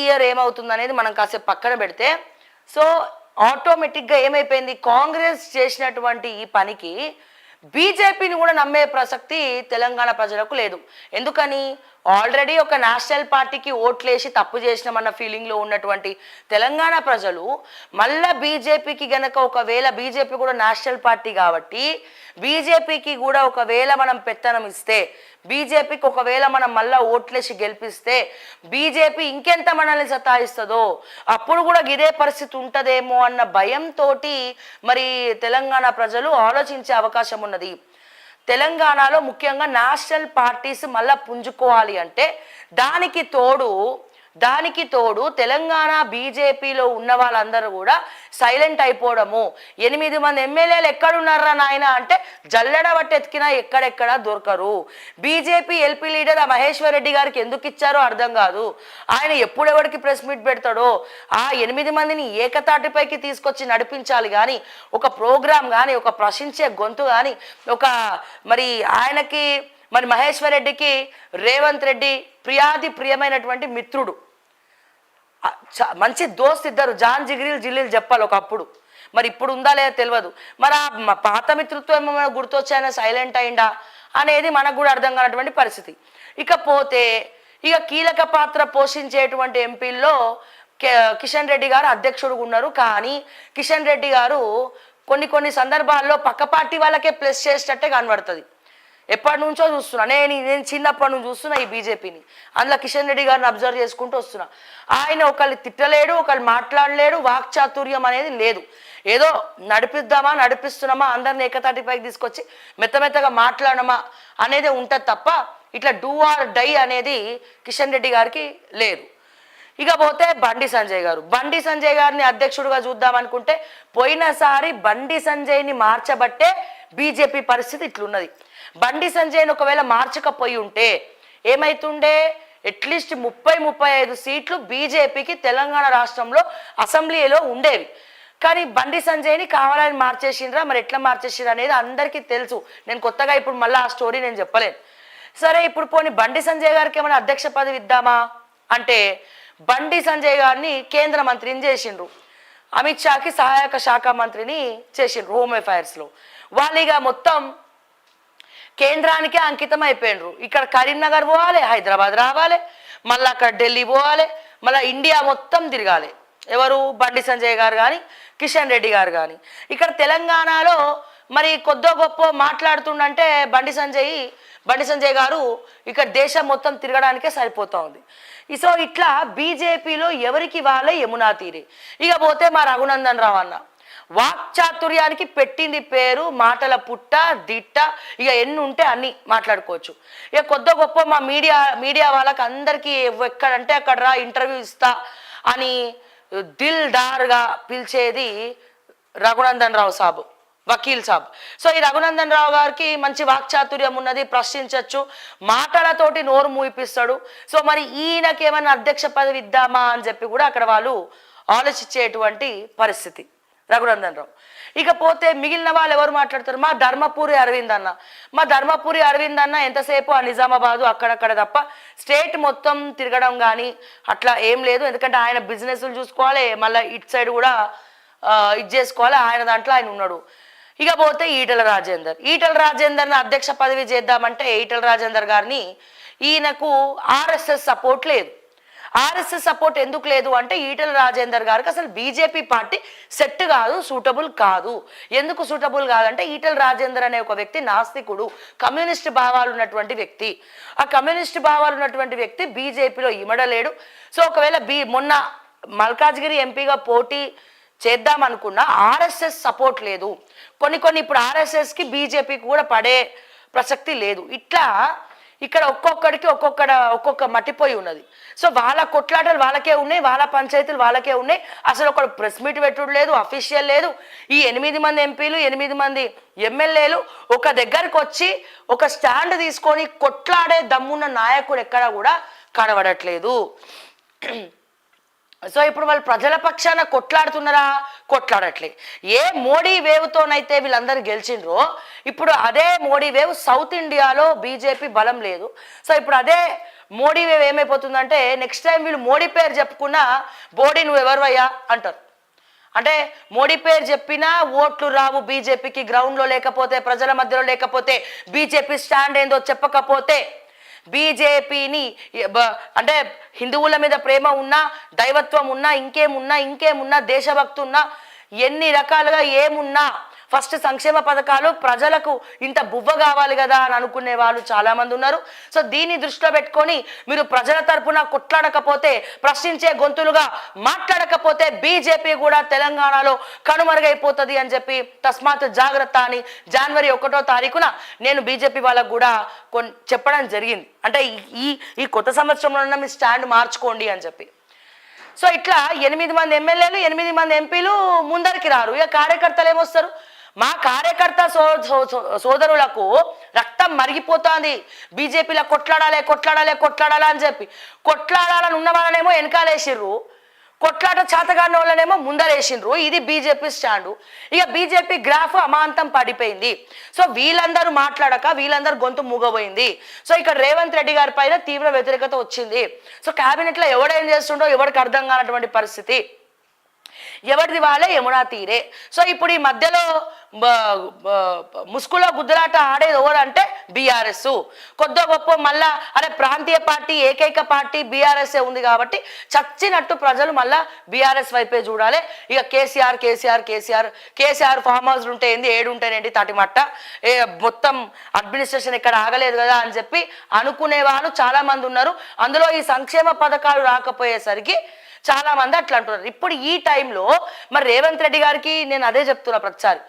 Year ఏమవుతుంది అనేది మనం కాసేపు పక్కన పెడితే, సో ఆటోమేటిక్గా ఏమైపోయింది, కాంగ్రెస్ చేసినటువంటి ఈ పనికి బీజేపీని కూడా నమ్మే ప్రసక్తి తెలంగాణ ప్రజలకు లేదు. ఎందుకని, ఆల్రెడీ ఒక నేషనల్ పార్టీకి ఓట్లేసి తప్పు చేసినామన్న ఫీలింగ్లో ఉన్నటువంటి తెలంగాణ ప్రజలు మళ్ళా బీజేపీకి గనక, ఒకవేళ బీజేపీ కూడా నేషనల్ పార్టీ కాబట్టి బీజేపీకి కూడా ఒకవేళ మనం పెత్తనం ఇస్తే, బీజేపీకి ఒకవేళ మనం మళ్ళా ఓట్లేసి గెలిపిస్తే బీజేపీ ఇంకెంత మనల్ని సతాయిస్తుందో, అప్పుడు కూడా ఇదే పరిస్థితి ఉంటుందేమో అన్న భయంతో మరి తెలంగాణ ప్రజలు ఆలోచించే అవకాశం ఉన్నది. తెలంగాణలో ముఖ్యంగా నేషనల్ పార్టీస్ మళ్ళా పుంజుకోవాలి అంటే దానికి తోడు తెలంగాణ బీజేపీలో ఉన్న వాళ్ళందరూ కూడా సైలెంట్ అయిపోవడము. 8 మంది ఎమ్మెల్యేలు ఎక్కడున్నారా నాయన అంటే జల్లెడ బట్టి ఎతికినా ఎక్కడెక్కడా దొరకరు. BJP LP leader Maheshwar Reddy గారికి ఎందుకు ఇచ్చారో అర్థం కాదు. ఆయన ఎప్పుడెవరికి ప్రెస్ మీట్ పెడతాడో, ఆ 8 మందిని ఏకతాటిపైకి తీసుకొచ్చి నడిపించాలి కానీ, ఒక ప్రోగ్రాం కానీ, ఒక ప్రశ్నించే గొంతు కానీ, ఒక మరి ఆయనకి మరి మహేశ్వర్ రెడ్డికి రేవంత్ రెడ్డి ప్రియమైనటువంటి మిత్రుడు, మంచి దోస్త్, ఇద్దరు జాన్ జిల్లీలు చెప్పాలి ఒకప్పుడు. మరి ఇప్పుడు ఉందా లేదా తెలియదు. మరి ఆ పాత మిత్రుత్వం ఏమైనా గుర్తొచ్చాయన సైలెంట్ అయిందా అనేది మనకు కూడా అర్థం కానటువంటి పరిస్థితి. ఇకపోతే ఇక కీలక పాత్ర పోషించేటువంటి ఎంపీల్లో కిషన్ రెడ్డి గారు అధ్యక్షుడుగా ఉన్నారు. కానీ కిషన్ రెడ్డి గారు కొన్ని సందర్భాల్లో పక్క పార్టీ వాళ్ళకే ప్లస్ చేసేటట్టే కనబడుతుంది. ఎప్పటి నుంచో చూస్తున్నా నేను చిన్నప్పటి నుంచి చూస్తున్నా ఈ బీజేపీని. అందులో కిషన్ రెడ్డి గారిని అబ్జర్వ్ చేసుకుంటూ వస్తున్నా. ఆయన ఒకళ్ళు తిట్టలేడు, ఒకళ్ళు మాట్లాడలేడు, వాక్చాతుర్యం అనేది లేదు. ఏదో నడిపిస్తున్నామా, అందరిని ఏకతాటిపైకి తీసుకొచ్చి మెత్తగా మాట్లాడమా అనేది ఉంటుంది తప్ప ఇట్లా డూ ఆర్ డై అనేది కిషన్ రెడ్డి గారికి లేదు. ఇకపోతే బండి సంజయ్ గారిని అధ్యక్షుడిగా చూద్దాం అనుకుంటే, పోయినసారి బండి సంజయ్ని మార్చబట్టే బీజేపీ పరిస్థితి ఇట్లున్నది. బండి సంజయ్ని ఒకవేళ మార్చకపోయి ఉంటే ఏమైతుండే, అట్లీస్ట్ 30-35 సీట్లు బీజేపీకి తెలంగాణ రాష్ట్రంలో అసెంబ్లీలో ఉండేవి. కానీ బండి సంజయ్ని కావాలని మార్చేసిండ్రా, మరి ఎట్లా మార్చేసిండ్రా అనేది అందరికీ తెలుసు. నేను కొత్తగా ఇప్పుడు మళ్ళీ ఆ స్టోరీ నేను చెప్పలేను. సరే, ఇప్పుడు పోనీ బండి సంజయ్ గారికి ఏమైనా అధ్యక్ష పదవి ఇద్దామా అంటే, బండి సంజయ్ గారిని కేంద్ర మంత్రిని చేసిండ్రు, అమిత్ షాకి సహాయక శాఖ మంత్రిని చేసిండ్రు హోమ్ అఫైర్స్లో. వాళ్ళు ఇక మొత్తం కేంద్రానికే అంకితం అయిపోయినరు. ఇక్కడ కరీంనగర్ పోవాలి, హైదరాబాద్ రావాలి, మళ్ళీ అక్కడ ఢిల్లీ పోవాలి, మళ్ళీ ఇండియా మొత్తం తిరగాలి. ఎవరు, బండి సంజయ్ గారు కానీ కిషన్ రెడ్డి గారు కానీ. ఇక్కడ తెలంగాణలో మరి కొద్దో గొప్ప మాట్లాడుతుండంటే బండి సంజయ్ గారు ఇక్కడ దేశం మొత్తం తిరగడానికే సరిపోతూ ఉంది. సో ఇట్లా బీజేపీలో ఎవరికి వాళ్ళే యమునా తీరే. ఇక పోతే మా రఘునందన్ రావు అన్న వాక్చాతుర్యానికి పెట్టింది పేరు, మాటల పుట్ట దిట్ట, ఇక ఎన్ని ఉంటే అన్ని మాట్లాడుకోవచ్చు. ఇక కొద్ది గొప్ప మా మీడియా వాళ్ళకి అందరికీ ఎక్కడంటే అక్కడ రా ఇంటర్వ్యూ ఇస్తా అని దిల్ దార్గా పిలిచేది రఘునందన్ రావు సాబు, వకీల్ సాబ్. సో ఈ రఘునందన్ రావు గారికి మంచి వాక్చాతుర్యం ఉన్నది, ప్రశ్నించవచ్చు, మాటలతోటి నోరు మూయిపిస్తాడు. సో మరి ఈయనకి ఏమైనా అధ్యక్ష పదవి ఇద్దామా అని చెప్పి కూడా అక్కడ వాళ్ళు ఆలోచించేటువంటి పరిస్థితి రఘునందన్ రావు. ఇకపోతే మిగిలిన వాళ్ళు ఎవరు మాట్లాడతారు, మా ధర్మపురి అరవింద్ అన్న ఎంతసేపు ఆ నిజామాబాదు అక్కడక్కడ తప్ప స్టేట్ మొత్తం తిరగడం కానీ అట్లా ఏం లేదు. ఎందుకంటే ఆయన బిజినెస్లు చూసుకోవాలి, మళ్ళీ ఇటు సైడ్ కూడా ఇది చేసుకోవాలి, ఆయన దాంట్లో ఆయన ఉన్నాడు. ఇకపోతే ఈటల రాజేందర్ని అధ్యక్ష పదవి చేద్దామంటే ఈటల రాజేందర్ గారిని ఈయనకు ఆర్ఎస్ఎస్ సపోర్ట్ లేదు. ఆర్ఎస్ఎస్ సపోర్ట్ ఎందుకు లేదు అంటే, ఈటల రాజేందర్ గారికి అసలు బీజేపీ పార్టీ సెట్ కాదు, సూటబుల్ కాదు. ఎందుకు సూటబుల్ కాదంటే, ఈటల రాజేందర్ అనే ఒక వ్యక్తి నాస్తికుడు, కమ్యూనిస్ట్ భావాలు ఉన్నటువంటి వ్యక్తి. ఆ కమ్యూనిస్ట్ భావాలు ఉన్నటువంటి వ్యక్తి బీజేపీలో ఇమడలేడు. సో ఒకవేళ మొన్న మల్కాజ్గిరి ఎంపీగా పోటీ చేద్దాం అనుకున్నా ఆర్ఎస్ఎస్ సపోర్ట్ లేదు. కొన్ని ఇప్పుడు ఆర్ఎస్ఎస్కి బీజేపీకి కూడా పడే ప్రసక్తి లేదు. ఇట్లా ఇక్కడ ఒక్కొక్కడికి ఒక్కొక్క మట్టిపోయి ఉన్నది. సో వాళ్ళ కొట్లాటలు వాళ్ళకే ఉన్నాయి, వాళ్ళ పంచాయతీలు వాళ్ళకే ఉన్నాయి. అసలు ఒక ప్రెస్ మీట్ పెట్టుడు లేదు, అఫీషియల్ లేదు. ఈ 8 మంది ఎంపీలు, 8 మంది ఎమ్మెల్యేలు ఒక దగ్గరకు వచ్చి ఒక స్టాండ్ తీసుకొని కొట్లాడే దమ్మున్న నాయకుడు ఎక్కడా కూడా కనబడట్లేదు. సో ఇప్పుడు వాళ్ళు ప్రజల పక్షాన కొట్లాడుతున్నారా, కొట్లాడట్లే. ఏ మోడీ వేవ్తోనైతే వీళ్ళందరూ గెలిచిండ్రో, ఇప్పుడు అదే మోడీ వేవ్ సౌత్ ఇండియాలో బీజేపీ బలం లేదు. సో ఇప్పుడు అదే మోడీ వేవ్ ఏమైపోతుందంటే నెక్స్ట్ టైం వీళ్ళు మోడీ పేరు చెప్పుకున్నా బోడీ నువ్వు ఎవరివయ్యా అంటారు. అంటే మోడీ పేరు చెప్పినా ఓట్లు రావు బీజేపీకి, గ్రౌండ్లో లేకపోతే, ప్రజల మధ్యలో లేకపోతే, బీజేపీ స్టాండ్ ఏందో చెప్పకపోతే, బీజేపీని అంటే హిందువుల మీద ప్రేమ ఉన్నా, దైవత్వం ఉన్నా, ఇంకేమున్నా దేశభక్తి ఉన్నా, ఎన్ని రకాలుగా ఏమున్నా ఫస్ట్ సంక్షేమ పథకాలు ప్రజలకు ఇంత బువ్వ కావాలి కదా అని అనుకునే వాళ్ళు చాలా మంది ఉన్నారు. సో దీన్ని దృష్టిలో పెట్టుకొని మీరు ప్రజల తరపున కొట్లాడకపోతే, ప్రశ్నించే గొంతులుగా మాట్లాడకపోతే బీజేపీ కూడా తెలంగాణలో కనుమరుగైపోతుంది అని చెప్పి తస్మాత్ జాగ్రత్త అని జనవరి 1వ తారీఖున నేను బీజేపీ వాళ్ళకు కూడా చెప్పడం జరిగింది. అంటే ఈ కొత్త సంవత్సరంలో మీ స్టాండ్ మార్చుకోండి అని చెప్పి. సో ఇట్లా 8 మంది ఎమ్మెల్యేలు, 8 మంది ఎంపీలు ముందరికి రారు. ఇక కార్యకర్తలు ఏమొస్తారు? మా కార్యకర్త సోదరులకు రక్తం మరిగిపోతుంది, బీజేపీలో కొట్లాడాలి అని చెప్పి. కొట్లాడాలని ఉన్న వాళ్ళనేమో వెనకాలేసిర్రు, కొట్లాట చేతగాని వాళ్ళనేమో ముందరేసిండ్రు. ఇది బీజేపీ స్టాండు. ఇక బీజేపీ గ్రాఫ్ అమాంతం పడిపోయింది. సో వీళ్ళందరూ మాట్లాడక వీళ్ళందరూ గొంతు మూగబోయింది. సో ఇక్కడ రేవంత్ రెడ్డి గారి పైన తీవ్ర వ్యతిరేకత వచ్చింది. సో క్యాబినెట్లో ఎవడేం చేస్తుండో ఎవరికి అర్థం కానటువంటి పరిస్థితి, ఎవరిది వాళ్ళే యమునా తీరే. సో ఇప్పుడు ఈ మధ్యలో ముసుగులో గుద్దులాట ఆడేది ఎవరంటే బీఆర్ఎస్. కొద్ది గొప్ప మళ్ళా అరే ప్రాంతీయ పార్టీ ఏకైక పార్టీ బీఆర్ఎస్ఏ ఉంది కాబట్టి చచ్చినట్టు ప్రజలు మళ్ళా బీఆర్ఎస్ వైపే చూడాలి. ఇక కేసీఆర్ ఫామ్ హౌస్ ఉంటే ఏంది, 7 ఉంటేనేంటి తటిమట్ట, మొత్తం అడ్మినిస్ట్రేషన్ ఇక్కడ ఆగలేదు కదా అని చెప్పి అనుకునే వాళ్ళు చాలా మంది ఉన్నారు. అందులో ఈ సంక్షేమ పథకాలు రాకపోయేసరికి చాలా మంది అట్లా అంటున్నారు. ఇప్పుడు ఈ టైంలో మరి రేవంత్ రెడ్డి గారికి నేను అదే చెప్తున్నా ప్రతిసారి,